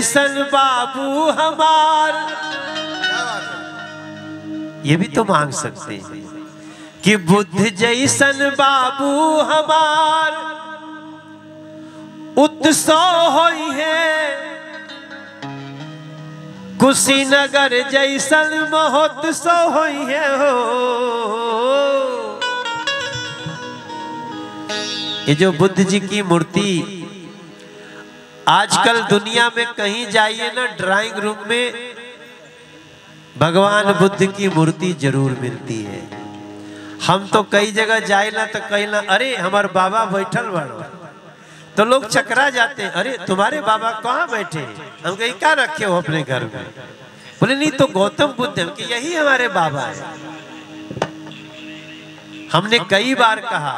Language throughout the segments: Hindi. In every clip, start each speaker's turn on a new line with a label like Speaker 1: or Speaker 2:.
Speaker 1: जैसन बाबू हमार। ये भी तो मांग सकते हैं कि बुद्ध जैसन बाबू हमार उत्सव होई है, कुशीनगर जैसन महोत्सव होई है हो। ये जो बुद्ध जी की मूर्ति आजकल दुनिया में कहीं जाइए ना, ड्राइंग रूम में भगवान बुद्ध की मूर्ति जरूर मिलती है। हम तो कई जगह जाए ना तो कहीं ना, अरे हमारे बाबा बैठल बड़ो, तो लोग चकरा जाते हैं, अरे तुम्हारे बाबा कहाँ बैठे? हम कहीं क्या रखे हो अपने घर में? बोले नहीं तो गौतम बुद्ध है, कि यही हमारे बाबा है। हमने कई बार कहा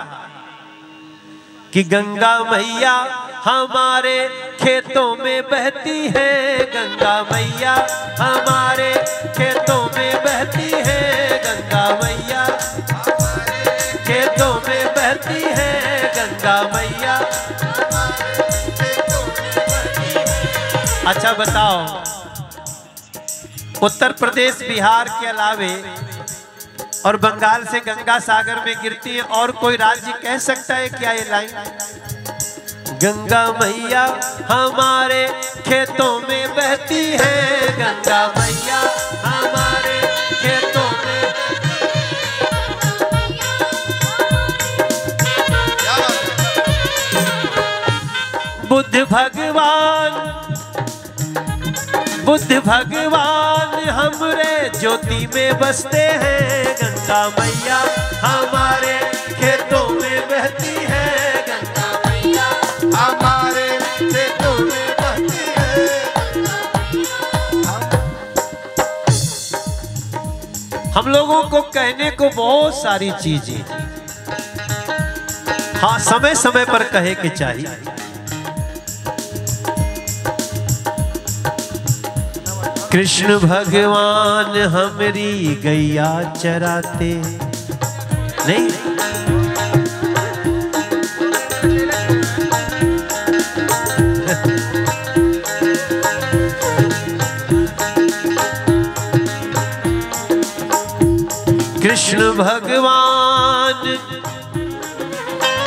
Speaker 1: कि गंगा मैया हमारे खेतों में बहती है, गंगा मैया हमारे खेतों में बहती है, गंगा मैया हमारे खेतों में बहती है, गंगा मैया हमारे खेतों में बहती है। अच्छा बताओ, उत्तर प्रदेश बिहार के अलावे और बंगाल से गंगा सागर में गिरती है, और कोई राज्य कह सकता है क्या ये लाइन? गंगा मैया हमारे खेतों में बहती है, गंगा मैया हमारे खेतों में। बुद्ध भगवान हमरे ज्योति में बसते हैं, गंगा मैया हमारे खेतों में बहती है, गंगा मैया हमारे खेतों में बहती है। हम लोगों को कहने को बहुत सारी चीजें, हाँ समय समय पर कहे के चाहिए। कृष्ण भगवान हमरी गैया चराते नहीं, कृष्ण भगवान।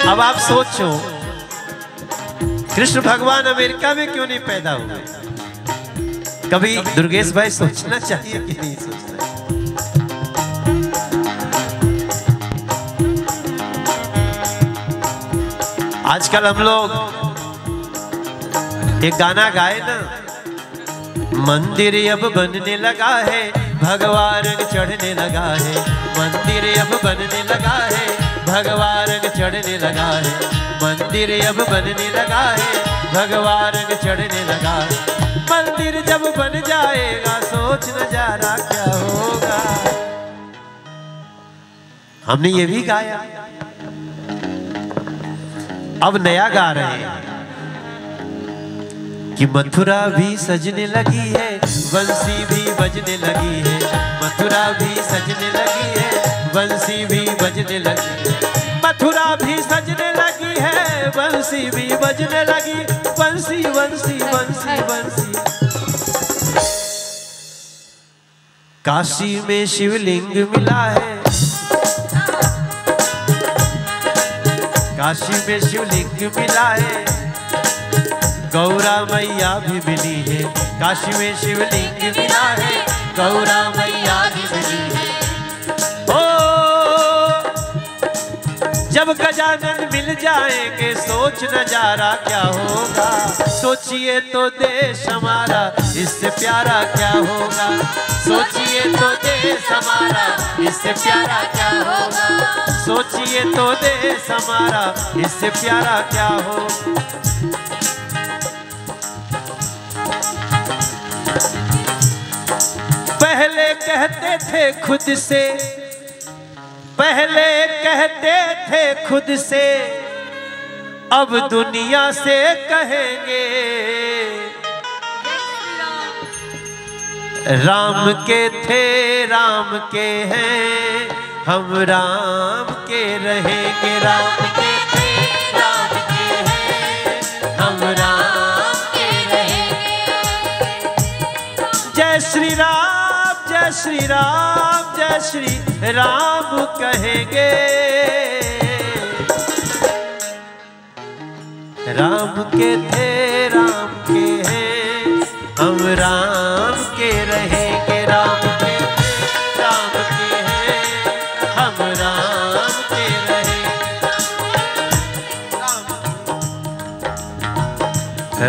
Speaker 1: अब आप सोचो, कृष्ण भगवान अमेरिका में क्यों नहीं पैदा हुए? कभी दुर्गेश भाई सोचना चाहिए कि नहीं सोचना? आजकल हम लोग एक गाना गाए ना, मंदिर अब बनने लगा है, भगवा रंग चढ़ने लगा है, मंदिर अब बनने लगा है, भगवा रंग चढ़ने लगा है, मंदिर अब बनने लगा है, भगवा रंग चढ़ने लगा है। मंदिर जब बन जाएगा सोच नजारा क्या होगा। हमने ये भी गाया, अब नया गा रहे हैं कि मथुरा भी सजने लगी है, बंसी भी बजने लगी है, मथुरा भी सजने लगी है, बंसी भी बजने लगी है, मथुरा भी सजने लगी है, बंसी भी बजने लगी, बंसी बंसी बंसी बंसी। काशी में शिवलिंग मिला है, काशी में शिवलिंग मिला है, गौरा मैया भी मिली है, काशी में शिवलिंग मिला है, गौरा मैया भी मिली है। ओ जब गजानन मिल जाएंगे सोच नजारा क्या होगा, सोचिए तो देश हमारा इससे प्यारा क्या होगा, सोचिए तो देश हमारा इससे प्यारा क्या होगा, सोचिए तो देश हमारा इससे प्यारा क्या हो। पहले कहते थे खुद से, पहले कहते थे खुद से, अब दुनिया से कहेंगे, राम के थे राम के हैं, हम राम के रहेंगे, राम के थे राम के हैं, हम राम के रहेंगे। जय श्री राम जय श्री राम जय श्री राम कहेंगे। राम के थे राम के हैं, हम राम के रहेंगे। राम के थे राम के हैं, हम राम के रहेंगे।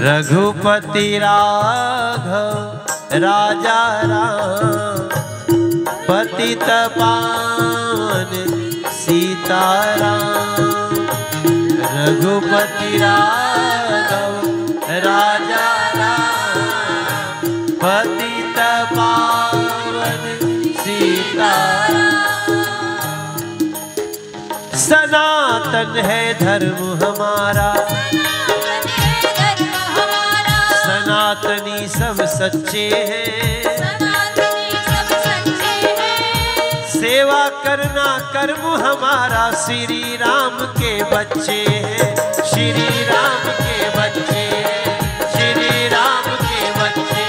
Speaker 1: रघुपति राघव राजा राम, पतित पावन सीताराम। रघुपति राघव राजा राम, पतित पावन सीताराम। सनातन है धर्म हमारा, सनातनी सब सच्चे हैं, सेवा करना कर्म हमारा। श्री राम के बच्चे हैं, श्री राम के बच्चे, श्री राम के बच्चे।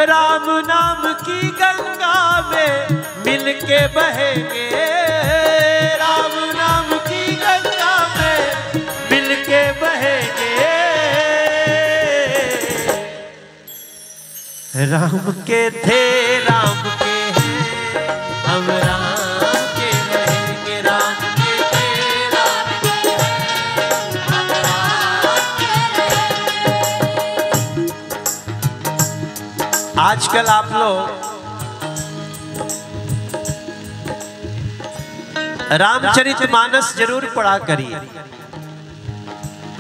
Speaker 1: राम नाम की गंगा में मिल के बहेंगे। राम नाम की गंगा में मिल के बहेंगे। राम के थे राम के हैं, हम राम के रहेंगे। राम के थे राम के हैं, हम राम के रहेंगे। आजकल आप लोग रामचरितमानस जरूर पढ़ा करिए,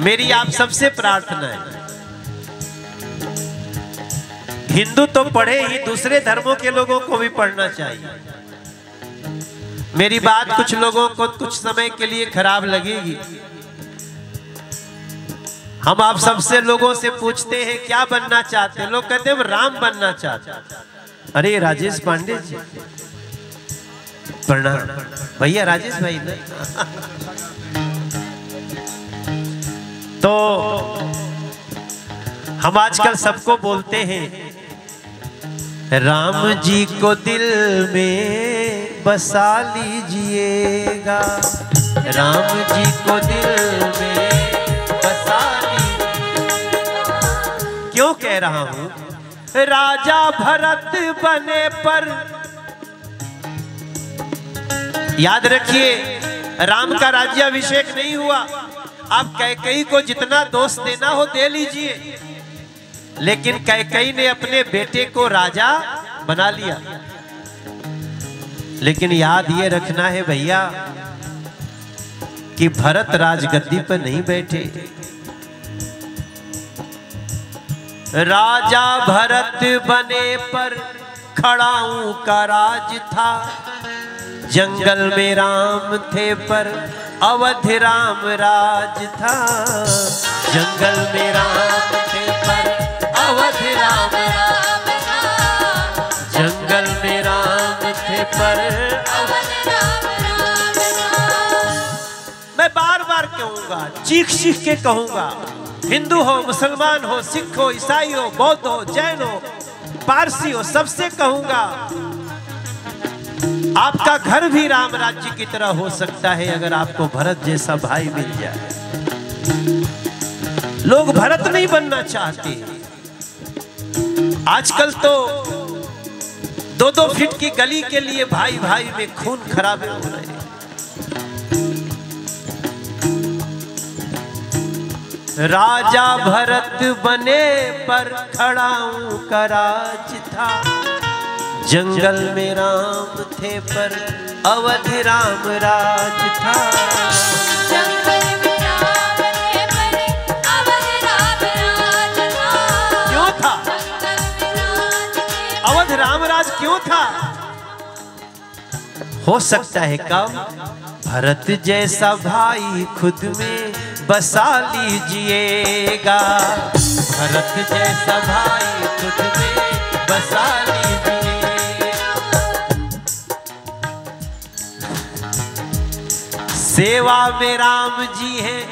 Speaker 1: मेरी आप सबसे प्रार्थना है। हिंदू तो पढ़े ही, दूसरे धर्मों के लोगों को भी पढ़ना चाहिए। मेरी बात कुछ लोगों को कुछ समय के लिए खराब लगेगी। हम आप सबसे लोगों से पूछते हैं क्या बनना चाहते हैं, लोग कहते हैं हम राम बनना चाहते हैं। अरे राजेश पांडे जी प्रणाम। भैया राजेश भाई नहीं तो हम आजकल सबको बोलते हैं राम जी को दिल में बसा लीजिएगा। राम जी को दिल में बसा लीजिएगा। क्यों कह रहा हूं? राजा भरत बने पर याद रखिए राम का राज्याभिषेक नहीं हुआ। आप कैकेयी को जितना दोष देना हो दे लीजिए, लेकिन कैकेयी ने अपने बेटे को राजा बना लिया। लेकिन याद ये रखना है भैया कि भरत राजगद्दी पर नहीं बैठे। राजा भरत बने पर खड़ाऊं का राज था। जंगल में राम थे पर अवध राम राज था। जंगल में राम थे पर अवध राम राज था। जंगल में राम थे पर अवध राम राज था। मैं बार बार कहूंगा, चीख चीख के कहूंगा, हिंदू हो, मुसलमान हो, सिख हो, ईसाई हो, बौद्ध हो, जैन हो, पारसी हो, सबसे कहूंगा आपका घर भी राम राज्य की तरह हो सकता है अगर आपको भरत जैसा भाई मिल जाए। लोग भरत नहीं बनना चाहते। आजकल तो 2-2 फीट की गली के लिए भाई भाई में खून खराबे हो रहे हैं। राजा भरत बने पर खड़ाऊं का राज था। जंगल में राम थे पर अवध राम राज था। जंगल में राम थे पर अवध राम राज था। क्यों था? अवध राम राज क्यों था? हो सकता है कब भरत जैसा भाई खुद में बसा लीजिएगा। भरत जैसा भाई खुद में बसा लीजिएगा। सेवा में राम जी हैं,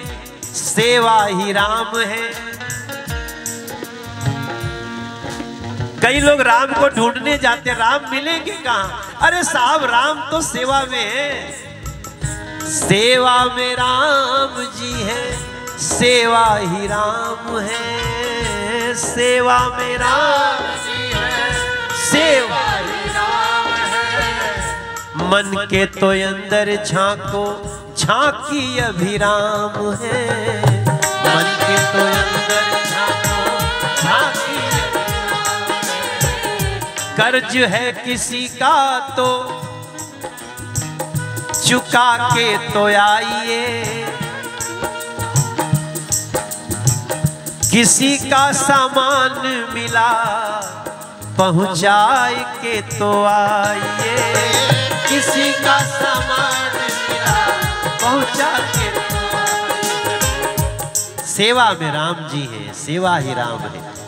Speaker 1: सेवा ही राम है। कई लोग राम को ढूंढने जाते, राम मिलेंगे कहाँ? अरे साहब राम तो सेवा में है, सेवा में राम जी है, सेवा ही राम है, सेवा में राम जी है, सेवा ही राम है। मन के तो अंदर झांको, झांकी अभिराम है, मन के तो अंदर झांको, झांकी अभिराम है। कर्ज है किसी का तो चुका के तो आइए, किसी का सामान मिला पहुंचाए के तो आइए, किसी का सामान मिला पहुंचा के तो आइए। सेवा में राम जी है, सेवा ही राम है।